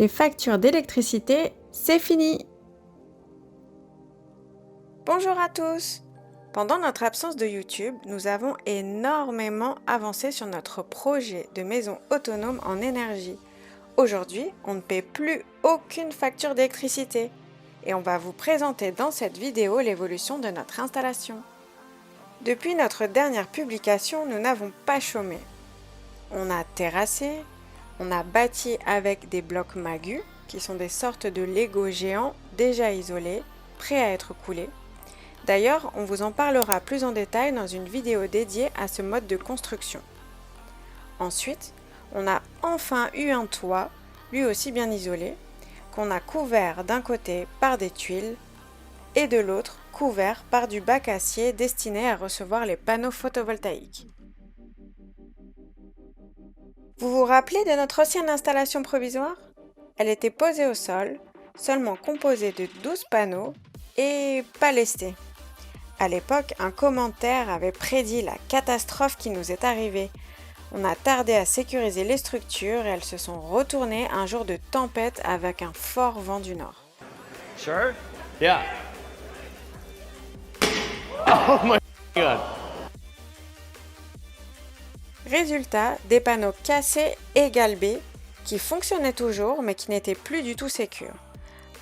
Les factures d'électricité, c'est fini! Bonjour à tous! Pendant notre absence de YouTube, nous avons énormément avancé sur notre projet de maison autonome en énergie. Aujourd'hui, on ne paie plus aucune facture d'électricité et on va vous présenter dans cette vidéo l'évolution de notre installation. Depuis notre dernière publication, nous n'avons pas chômé. On a terrassé, on a bâti avec des blocs Magu, qui sont des sortes de Lego géants déjà isolés, prêts à être coulés. D'ailleurs, on vous en parlera plus en détail dans une vidéo dédiée à ce mode de construction. Ensuite, on a enfin eu un toit, lui aussi bien isolé, qu'on a couvert d'un côté par des tuiles et de l'autre couvert par du bac acier destiné à recevoir les panneaux photovoltaïques. Vous vous rappelez de notre ancienne installation provisoire? Elle était posée au sol, seulement composée de 12 panneaux et pas lestés. À l'époque, un commentaire avait prédit la catastrophe qui nous est arrivée. On a tardé à sécuriser les structures et elles se sont retournées un jour de tempête avec un fort vent du nord. Sure? Yeah. Oh my god. Résultat, des panneaux cassés et galbés qui fonctionnaient toujours mais qui n'étaient plus du tout sécures.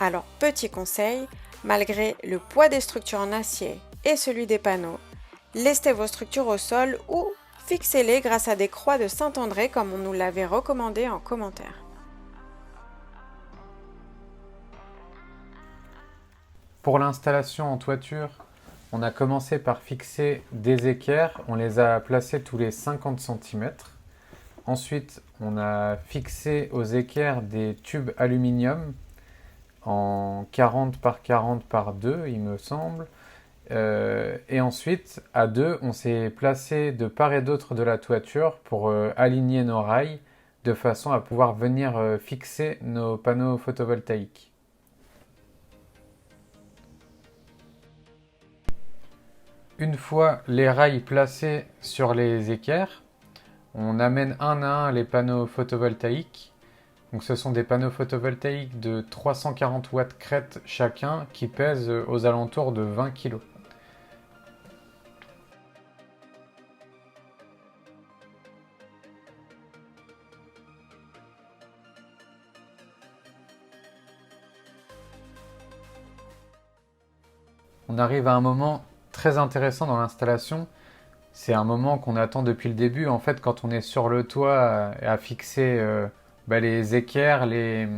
Alors petit conseil, malgré le poids des structures en acier et celui des panneaux, lestez vos structures au sol ou fixez-les grâce à des croix de Saint-André comme on nous l'avait recommandé en commentaire. Pour l'installation en toiture, on a commencé par fixer des équerres, on les a placés tous les 50 cm. Ensuite, on a fixé aux équerres des tubes aluminium en 40 par 40 par 2, il me semble. Et ensuite, à deux, on s'est placé de part et d'autre de la toiture pour aligner nos rails de façon à pouvoir venir fixer nos panneaux photovoltaïques. Une fois les rails placés sur les équerres, on amène un à un les panneaux photovoltaïques. Donc ce sont des panneaux photovoltaïques de 340 watts crête chacun qui pèsent aux alentours de 20 kg. On arrive à un moment très intéressant dans l'installation. C'est un moment qu'on attend depuis le début. En fait, quand on est sur le toit à fixer les équerres, les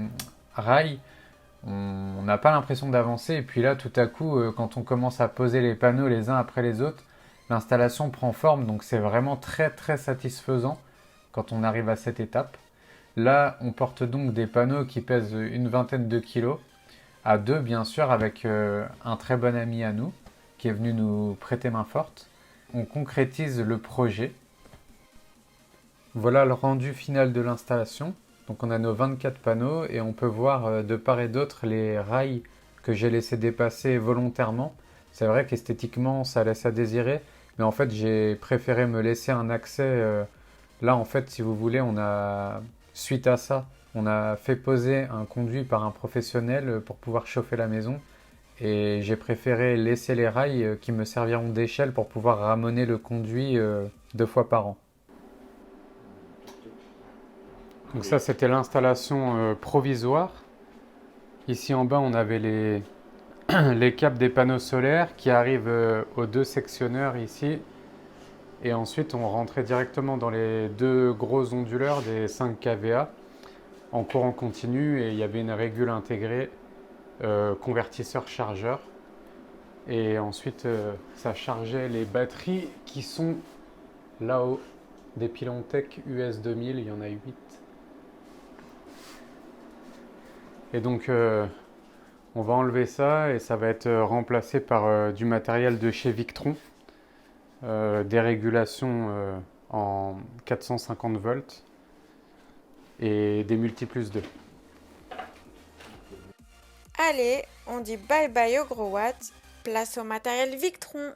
rails, on n'a pas l'impression d'avancer. Et puis là, tout à coup, quand on commence à poser les panneaux les uns après les autres, l'installation prend forme. Donc c'est vraiment très très satisfaisant quand on arrive à cette étape. Là, on porte donc des panneaux qui pèsent une vingtaine de kilos, à deux bien sûr, avec un très bon ami à nous qui est venu nous prêter main forte. On concrétise le projet. Voilà le rendu final de l'installation. Donc on a nos 24 panneaux et on peut voir de part et d'autre les rails que j'ai laissé dépasser volontairement. C'est vrai qu'esthétiquement ça laisse à désirer, mais en fait j'ai préféré me laisser un accès. Là en fait, si vous voulez, suite à ça, on a fait poser un conduit par un professionnel pour pouvoir chauffer la maison. Et j'ai préféré laisser les rails qui me serviront d'échelle pour pouvoir ramener le conduit 2 fois par an. Donc ça, c'était l'installation provisoire. Ici en bas, on avait les câbles des panneaux solaires qui arrivent aux deux sectionneurs ici. Et ensuite, on rentrait directement dans les deux gros onduleurs des 5 kVA en courant continu. Et il y avait une régule intégrée. Convertisseur chargeur et ensuite ça chargeait les batteries qui sont là-haut, des Pilontech US 2000, il y en a 8 et donc on va enlever ça et ça va être remplacé par du matériel de chez Victron, des régulations en 450 volts et des multiplus 2. Allez, on dit bye bye au gros watt, place au matériel Victron.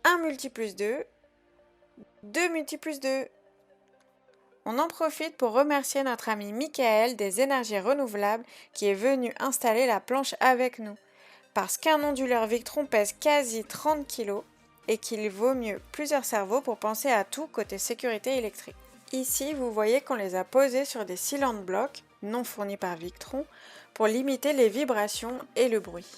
1 multiplus 2, 2 multiplus 2. On en profite pour remercier notre ami Michael des énergies renouvelables qui est venu installer la planche avec nous. Parce qu'un onduleur Victron pèse quasi 30 kg et qu'il vaut mieux plusieurs cerveaux pour penser à tout côté sécurité électrique. Ici, vous voyez qu'on les a posés sur des silent blocs non fournis par Victron pour limiter les vibrations et le bruit.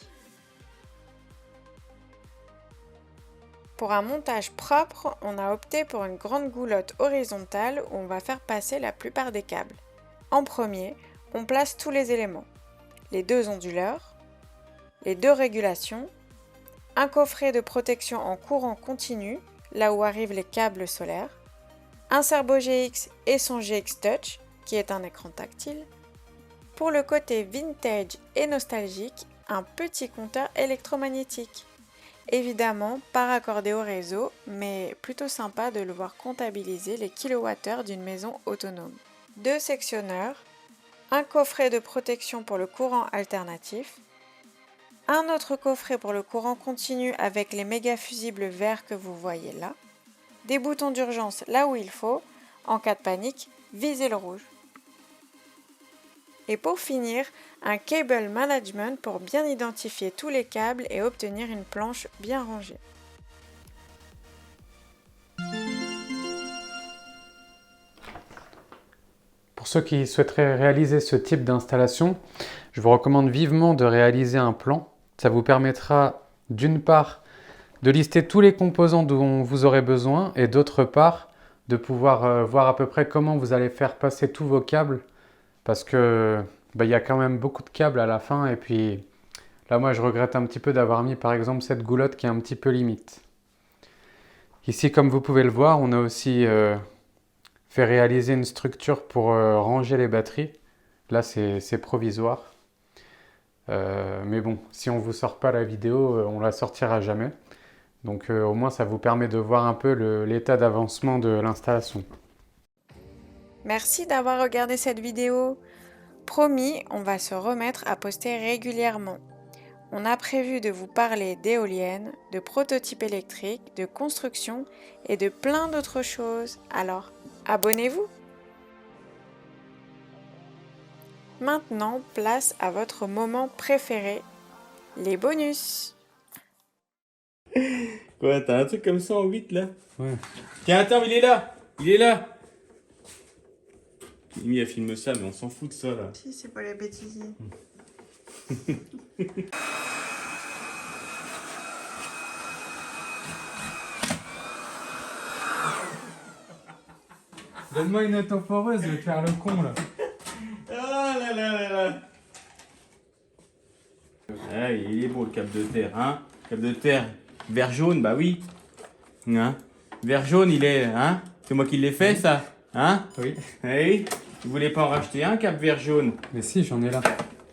Pour un montage propre, on a opté pour une grande goulotte horizontale où on va faire passer la plupart des câbles. En premier, on place tous les éléments. Les 2 onduleurs, les 2 régulations, un coffret de protection en courant continu, là où arrivent les câbles solaires, un Cerbo GX et son GX Touch, qui est un écran tactile. Pour le côté vintage et nostalgique, un petit compteur électromagnétique. Évidemment, pas raccordé au réseau, mais plutôt sympa de le voir comptabiliser les kilowattheures d'une maison autonome. 2 sectionneurs, un coffret de protection pour le courant alternatif, un autre coffret pour le courant continu avec les méga fusibles verts que vous voyez là, des boutons d'urgence là où il faut, en cas de panique, visez le rouge. Et pour finir, un cable management pour bien identifier tous les câbles et obtenir une planche bien rangée. Pour ceux qui souhaiteraient réaliser ce type d'installation, je vous recommande vivement de réaliser un plan. Ça vous permettra d'une part de lister tous les composants dont vous aurez besoin et d'autre part de pouvoir voir à peu près comment vous allez faire passer tous vos câbles parce que il y a quand même beaucoup de câbles à la fin et puis là moi je regrette un petit peu d'avoir mis par exemple cette goulotte qui est un petit peu limite. Ici comme vous pouvez le voir, on a aussi fait réaliser une structure pour ranger les batteries. Là c'est provisoire. Mais bon, si on ne vous sort pas la vidéo, on la sortira jamais. Donc au moins ça vous permet de voir un peu l'état d'avancement de l'installation. Merci d'avoir regardé cette vidéo. Promis, on va se remettre à poster régulièrement. On a prévu de vous parler d'éoliennes, de prototypes électriques, de construction et de plein d'autres choses. Alors, abonnez-vous! Maintenant, place à votre moment préféré, les bonus. Quoi, t'as un truc comme ça en 8 là? Ouais. Tiens, attends, il est là! Il est là! Mimi a filmé ça, mais on s'en fout de ça là. Si, c'est pas les bêtises. Donne-moi une autoforeuse, je vais faire le con là. Ah là là là là! Ah, il est beau le cap de terre, hein? Cap de terre vert jaune, bah oui. Hein? Vert jaune, il est, hein? C'est moi qui l'ai fait ça? Hein? Oui. Oui. Tu voulais pas en racheter un cap vert jaune? Mais si, j'en ai là.